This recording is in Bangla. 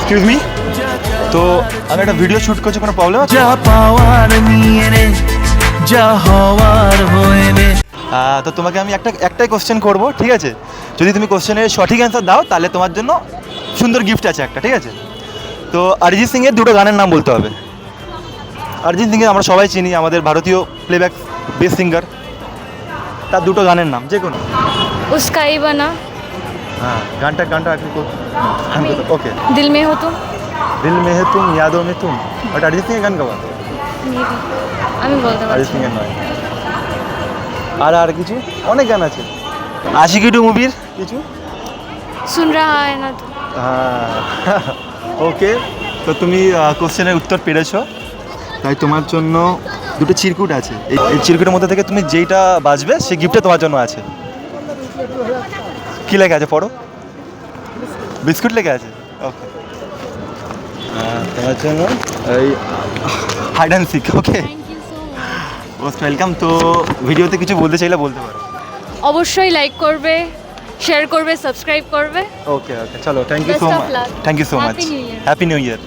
এক্সকিউজ মি, তো আমি একটা ভিডিও শ্যুট করছি, কোনো প্রবলেম আছে? যা পাওয়ার নিয়ে নে, যা হওয়ার হয়ে নে। তো তোমাকে আমি একটাই কোশ্চেন করব, ঠিক আছে? যদি তুমি কোশ্চেনের সঠিক অ্যান্সার দাও তাহলে তোমার জন্য সুন্দর গিফট আছে একটা, ঠিক আছে? তো অরিজিৎ সিংয়ের দুটো গানের নাম বলতে হবে। অরিজিৎ সিংকে আমরা সবাই চিনি, আমাদের ভারতীয় প্লেব্যাক বেস্ট সিঙ্গার। তার দুটো গানের নাম যে কোনো। उसका ही बना, হ্যাঁ, গানটা আপনি ওকে। दिल में हो तुम। দিল মে হে তুম, ইয়াদো মে তুম, ওটা অরিজিৎ সিংয়ের গান গাওয়া? আমি বলতে অরিজিৎ পারছি না। সিংয়ের নয়। আর কিছু অনেক গান আছে। আশিকি টু মুভির কিছু। सुन रहा है ना तू। হ্যাঁ, ওকে। তো তুমি কোশ্চেনের উত্তর পেরেছো, তাই তোমার জন্য দুটো চিরকুট আছে। এই চিরকুটের মধ্যে থেকে তুমি যেইটা বাজবে সেই গিফটটা তোমার জন্য আছে। কী লেখা আছে পড়ো। বিস্কুট লেখা আছে, ওকে। তোমার জন্য এই hide and seek, okay. Thank you so much. Most welcome. তো ভিডিওতে কিছু বলতে চাইলে বলতে পারো। অবশ্যই লাইক করবে, শেয়ার করবে, সাবস্ক্রাইব করবে। ওকে, চলো, thank you Best so of much. luck. Thank you so much. Happy New Year. Happy New year.